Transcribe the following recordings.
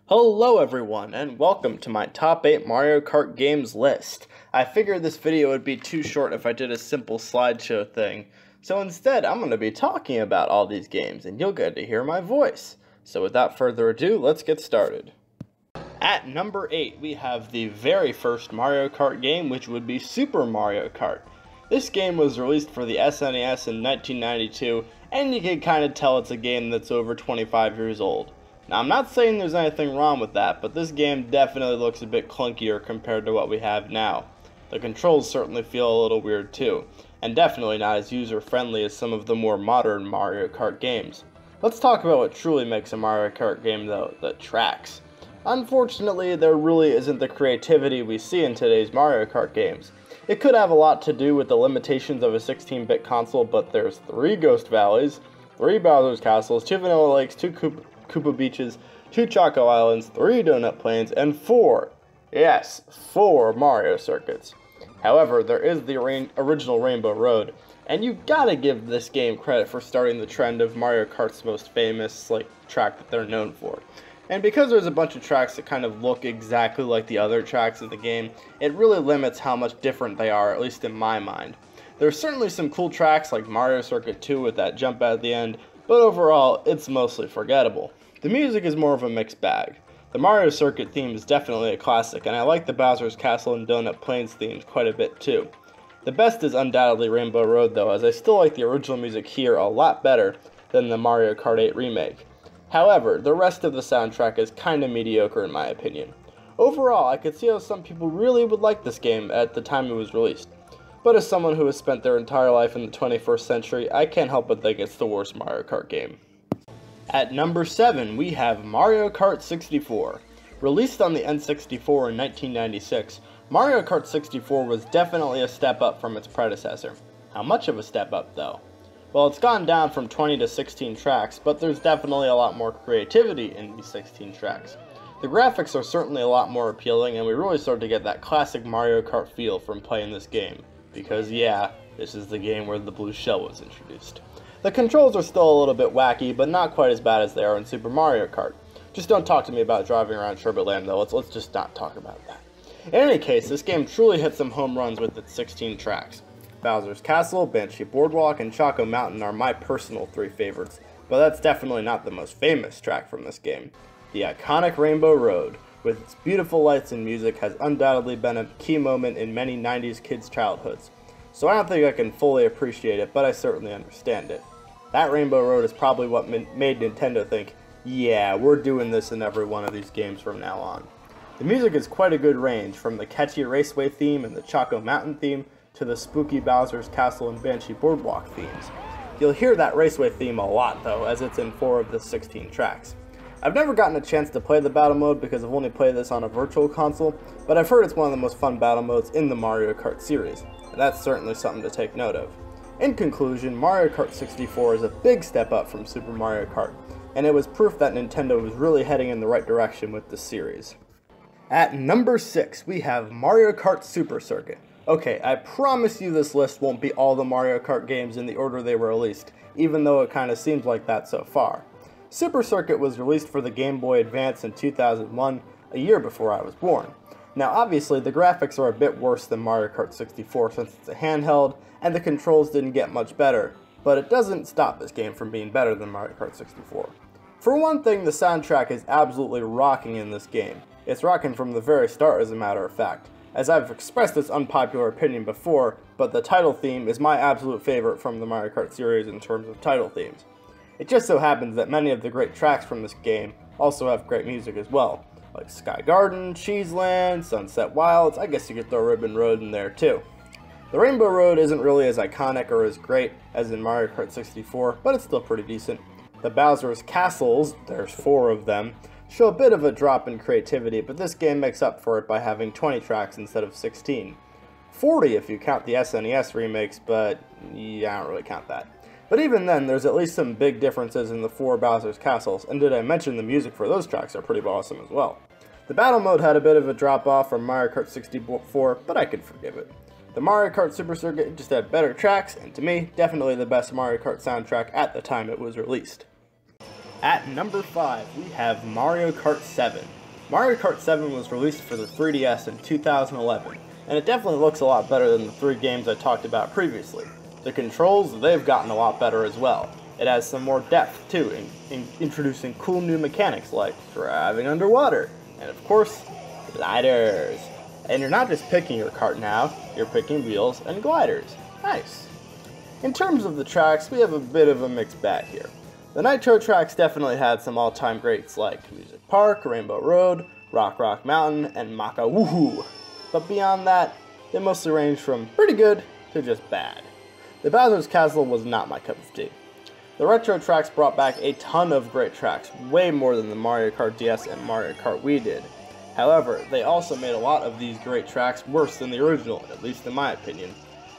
Hello everyone, and welcome to my top 8 Mario Kart games list. I figured this video would be too short if I did a simple slideshow thing, so instead I'm going to be talking about all these games, and you'll get to hear my voice. So without further ado, let's get started. At number 8, we have the very first Mario Kart game, which would be Super Mario Kart. This game was released for the SNES in 1992, and you can kind of tell it's a game that's over 25 years old. Now, I'm not saying there's anything wrong with that, but this game definitely looks a bit clunkier compared to what we have now. The controls certainly feel a little weird too, and definitely not as user-friendly as some of the more modern Mario Kart games. Let's talk about what truly makes a Mario Kart game though, the tracks. Unfortunately, there really isn't the creativity we see in today's Mario Kart games. It could have a lot to do with the limitations of a 16-bit console, but there's 3 Ghost Valleys, 3 Bowser's Castles, 2 Vanilla Lakes, 2 Koopa Beaches, 2 Choco Islands, 3 Donut Plains, and 4 Mario Circuits. However, there is the original Rainbow Road, and you gotta give this game credit for starting the trend of Mario Kart's most famous track that they're known for. And because there's a bunch of tracks that kind of look exactly like the other tracks in the game, it really limits how much different they are, at least in my mind. There's certainly some cool tracks like Mario Circuit 2 with that jump at the end, but overall, it's mostly forgettable. The music is more of a mixed bag. The Mario Circuit theme is definitely a classic, and I like the Bowser's Castle and Donut Plains themes quite a bit too. The best is undoubtedly Rainbow Road though, as I still like the original music here a lot better than the Mario Kart 8 remake. However, the rest of the soundtrack is kinda mediocre in my opinion. Overall, I could see how some people really would like this game at the time it was released. But as someone who has spent their entire life in the 21st century, I can't help but think it's the worst Mario Kart game. At number 7, we have Mario Kart 64. Released on the N64 in 1996, Mario Kart 64 was definitely a step up from its predecessor. How much of a step up, though? Well, it's gone down from 20 to 16 tracks, but there's definitely a lot more creativity in these 16 tracks. The graphics are certainly a lot more appealing, and we really start to get that classic Mario Kart feel from playing this game. Because yeah, this is the game where the blue shell was introduced. The controls are still a little bit wacky, but not quite as bad as they are in Super Mario Kart. Just don't talk to me about driving around Sherbet Land though, let's just not talk about that. In any case, this game truly hit some home runs with its 16 tracks. Bowser's Castle, Banshee Boardwalk, and Choco Mountain are my personal 3 favorites, but that's definitely not the most famous track from this game. The iconic Rainbow Road, with its beautiful lights and music, has undoubtedly been a key moment in many 90s kids' childhoods. So I don't think I can fully appreciate it, but I certainly understand it. That Rainbow Road is probably what made Nintendo think, yeah, we're doing this in every one of these games from now on. The music is quite a good range, from the catchy Raceway theme and the Choco Mountain theme, to the spooky Bowser's Castle and Banshee Boardwalk themes. You'll hear that Raceway theme a lot though, as it's in 4 of the 16 tracks. I've never gotten a chance to play the battle mode because I've only played this on a virtual console, but I've heard it's one of the most fun battle modes in the Mario Kart series, and that's certainly something to take note of. In conclusion, Mario Kart 64 is a big step up from Super Mario Kart, and it was proof that Nintendo was really heading in the right direction with this series. At number 6, we have Mario Kart Super Circuit. Okay, I promise you this list won't be all the Mario Kart games in the order they were released, even though it kinda seems like that so far. Super Circuit was released for the Game Boy Advance in 2001, a year before I was born. Now obviously the graphics are a bit worse than Mario Kart 64 since it's a handheld, and the controls didn't get much better, but it doesn't stop this game from being better than Mario Kart 64. For one thing, the soundtrack is absolutely rocking in this game. It's rocking from the very start, as a matter of fact. As I've expressed this unpopular opinion before, but the title theme is my absolute favorite from the Mario Kart series in terms of title themes. It just so happens that many of the great tracks from this game also have great music as well, like Sky Garden, Cheeseland, Sunset Wilds, I guess you could throw Ribbon Road in there too. The Rainbow Road isn't really as iconic or as great as in Mario Kart 64, but it's still pretty decent. The Bowser's Castles, there's 4 of them, show a bit of a drop in creativity, but this game makes up for it by having 20 tracks instead of 16. 40 if you count the SNES remakes, but yeah, I don't really count that. But even then, there's at least some big differences in the 4 Bowser's Castles, and did I mention the music for those tracks are pretty awesome as well. The battle mode had a bit of a drop off from Mario Kart 64, but I could forgive it. The Mario Kart Super Circuit just had better tracks, and to me, definitely the best Mario Kart soundtrack at the time it was released. At number 5, we have Mario Kart 7. Mario Kart 7 was released for the 3DS in 2011, and it definitely looks a lot better than the 3 games I talked about previously. The controls, they've gotten a lot better as well. It has some more depth, too, in introducing cool new mechanics like driving underwater, and of course, gliders. And you're not just picking your kart now, you're picking wheels and gliders. Nice. In terms of the tracks, we have a bit of a mixed bag here. The Nitro tracks definitely had some all-time greats like Music Park, Rainbow Road, Rock Mountain, and Maka Woohoo. But beyond that, they mostly range from pretty good to just bad. The Bowser's Castle was not my cup of tea. The retro tracks brought back a ton of great tracks, way more than the Mario Kart DS and Mario Kart Wii did. However, they also made a lot of these great tracks worse than the original, at least in my opinion.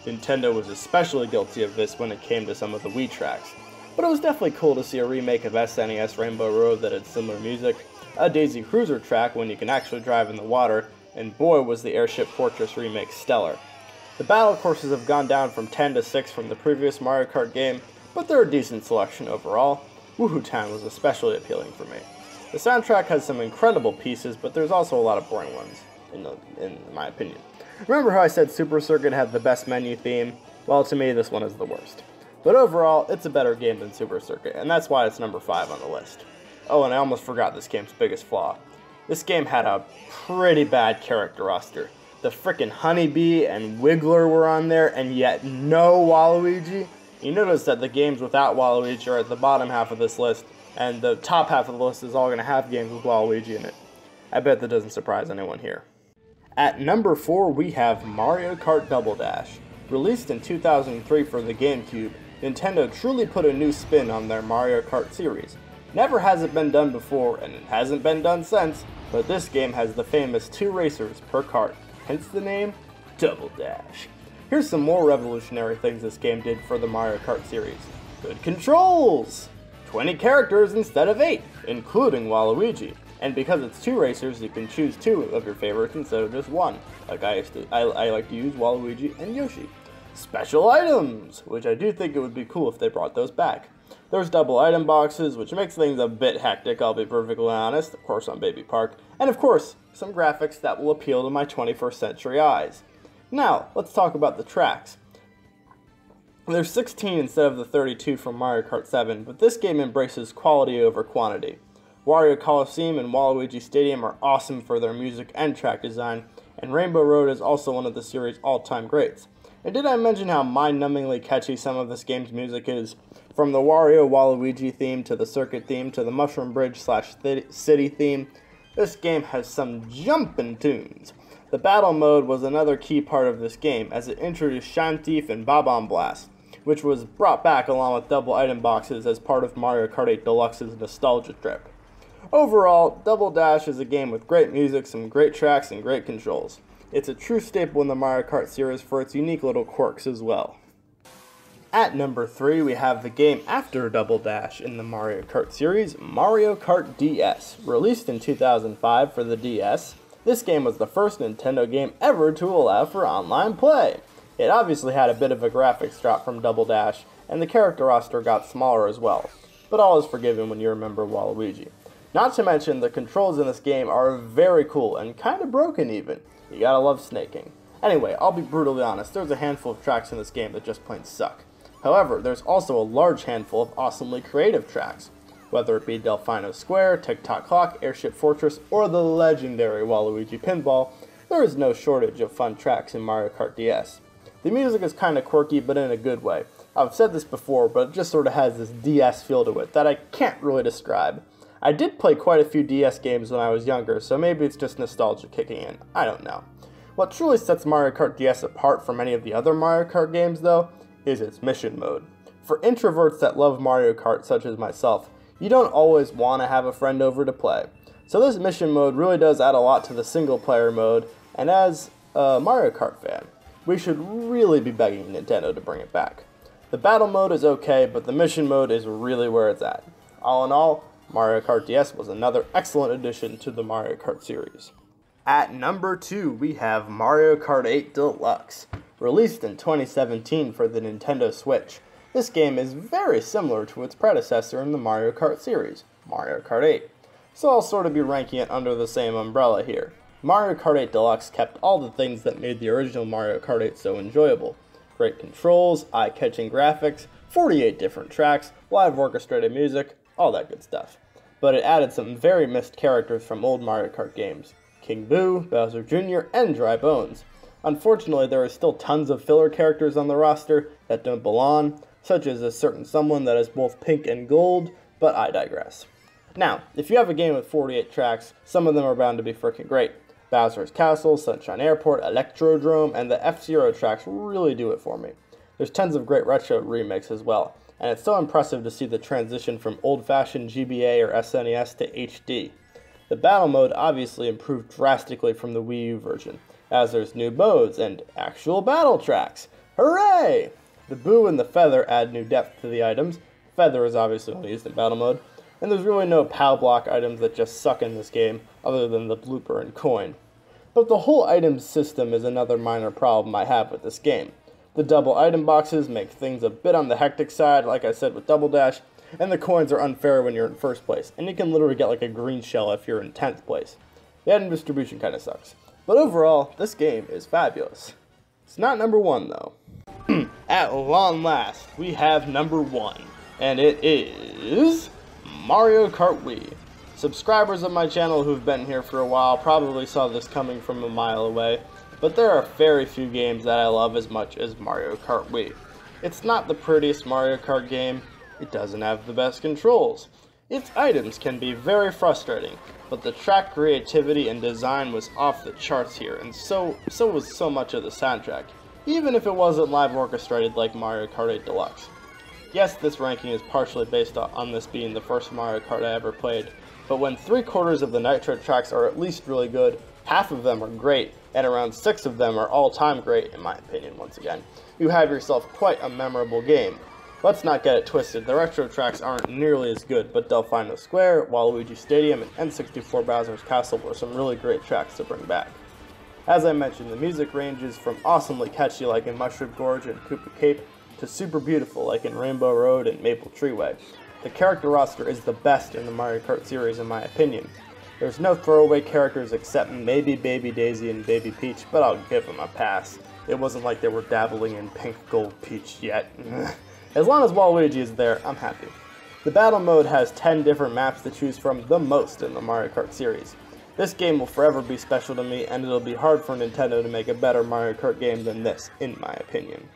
Nintendo was especially guilty of this when it came to some of the Wii tracks. But it was definitely cool to see a remake of SNES Rainbow Road that had similar music, a Daisy Cruiser track when you can actually drive in the water, and boy was the Airship Fortress remake stellar. The battle courses have gone down from 10 to 6 from the previous Mario Kart game, but they're a decent selection overall. Woohoo Town was especially appealing for me. The soundtrack has some incredible pieces, but there's also a lot of boring ones, in my opinion. Remember how I said Super Circuit had the best menu theme? Well, to me, this one is the worst. But overall, it's a better game than Super Circuit, and that's why it's number 5 on the list. Oh, and I almost forgot this game's biggest flaw. This game had a pretty bad character roster. The frickin' Honeybee and Wiggler were on there, and yet no Waluigi. You notice that the games without Waluigi are at the bottom half of this list, and the top half of the list is all going to have games with Waluigi in it. I bet that doesn't surprise anyone here. At number 4, we have Mario Kart Double Dash. Released in 2003 for the GameCube, Nintendo truly put a new spin on their Mario Kart series. Never has it been done before, and it hasn't been done since, but this game has the famous 2 racers per kart, hence the name Double Dash. Here's some more revolutionary things this game did for the Mario Kart series. Good controls! 20 characters instead of 8, including Waluigi. And because it's 2 racers, you can choose 2 of your favorites instead of just 1. Like I like to use Waluigi and Yoshi. Special items, which I do think it would be cool if they brought those back. There's double item boxes, which makes things a bit hectic, I'll be perfectly honest, of course on Baby Park. And of course, some graphics that will appeal to my 21st century eyes. Now, let's talk about the tracks. There's 16 instead of the 32 from Mario Kart 7, but this game embraces quality over quantity. Wario Coliseum and Waluigi Stadium are awesome for their music and track design, and Rainbow Road is also one of the series' all-time greats. And did I mention how mind-numbingly catchy some of this game's music is? From the Wario Waluigi theme to the circuit theme to the Mushroom Bridge / city theme, this game has some jumpin' tunes. The battle mode was another key part of this game, as it introduced Shine Thief and Bob-omb Blast, which was brought back along with double item boxes as part of Mario Kart 8 Deluxe's nostalgia trip. Overall, Double Dash is a game with great music, some great tracks, and great controls. It's a true staple in the Mario Kart series for its unique little quirks as well. At number 3, we have the game after Double Dash in the Mario Kart series, Mario Kart DS. Released in 2005 for the DS, this game was the first Nintendo game ever to allow for online play. It obviously had a bit of a graphics drop from Double Dash, and the character roster got smaller as well. But all is forgiven when you remember Waluigi. Not to mention, the controls in this game are very cool and kinda broken even. You gotta love snaking. Anyway, I'll be brutally honest, there's a handful of tracks in this game that just plain suck. However, there's also a large handful of awesomely creative tracks. Whether it be Delfino Square, Tick-Tock Clock, Airship Fortress, or the legendary Waluigi Pinball, there is no shortage of fun tracks in Mario Kart DS. The music is kinda quirky, but in a good way. I've said this before, but it just sorta has this DS feel to it that I can't really describe. I did play quite a few DS games when I was younger, so maybe it's just nostalgia kicking in. I don't know. What truly sets Mario Kart DS apart from any of the other Mario Kart games, though, is its mission mode. For introverts that love Mario Kart, such as myself, you don't always want to have a friend over to play. So this mission mode really does add a lot to the single player mode, and as a Mario Kart fan, we should really be begging Nintendo to bring it back. The battle mode is okay, but the mission mode is really where it's at. All in all, Mario Kart DS was another excellent addition to the Mario Kart series. At number 2, we have Mario Kart 8 Deluxe. Released in 2017 for the Nintendo Switch, This game is very similar to its predecessor in the Mario Kart series, Mario Kart 8, so I'll sort of be ranking it under the same umbrella here. Mario Kart 8 Deluxe kept all the things that made the original Mario Kart 8 so enjoyable. Great controls, eye-catching graphics, 48 different tracks, live orchestrated music, all that good stuff. But it added some very missed characters from old Mario Kart games. King Boo, Bowser Jr., and Dry Bones. Unfortunately, there are still tons of filler characters on the roster that don't belong, such as a certain someone that is both pink and gold, but I digress. Now, if you have a game with 48 tracks, some of them are bound to be freaking great. Bowser's Castle, Sunshine Airport, Electrodrome, and the F-Zero tracks really do it for me. There's tons of great retro remakes as well, and it's so impressive to see the transition from old-fashioned GBA or SNES to HD. The battle mode obviously improved drastically from the Wii U version, as there's new modes and actual battle tracks. Hooray! The Boo and the Feather add new depth to the items. Feather is obviously only used in battle mode, and there's really no POW block items that just suck in this game, other than the blooper and coin. But the whole item system is another minor problem I have with this game. The double item boxes make things a bit on the hectic side, like I said with Double Dash, and the coins are unfair when you're in first place, and you can literally get like a green shell if you're in 10th place. The item distribution kinda sucks. But overall, this game is fabulous. It's not number one though. At long last, we have number one, and it is Mario Kart Wii. Subscribers of my channel who've been here for a while probably saw this coming from a mile away, but there are very few games that I love as much as Mario Kart Wii. It's not the prettiest Mario Kart game, it doesn't have the best controls. Its items can be very frustrating, but the track creativity and design was off the charts here, and so was so much of the soundtrack, even if it wasn't live orchestrated like Mario Kart 8 Deluxe. Yes, this ranking is partially based on this being the first Mario Kart I ever played, but when 3/4 of the Nitro tracks are at least really good, half of them are great, and around 6 of them are all-time great, in my opinion once again, you have yourself quite a memorable game. Let's not get it twisted, the retro tracks aren't nearly as good, but Delfino Square, Waluigi Stadium, and N64 Bowser's Castle were some really great tracks to bring back. As I mentioned, the music ranges from awesomely catchy like in Mushroom Gorge and Koopa Cape, to super beautiful like in Rainbow Road and Maple Treeway. The character roster is the best in the Mario Kart series in my opinion. There's no throwaway characters except maybe Baby Daisy and Baby Peach, but I'll give them a pass. It wasn't like they were dabbling in pink gold Peach yet. As long as Waluigi is there, I'm happy. The battle mode has 10 different maps to choose from, the most in the Mario Kart series. This game will forever be special to me, and it'll be hard for Nintendo to make a better Mario Kart game than this, in my opinion.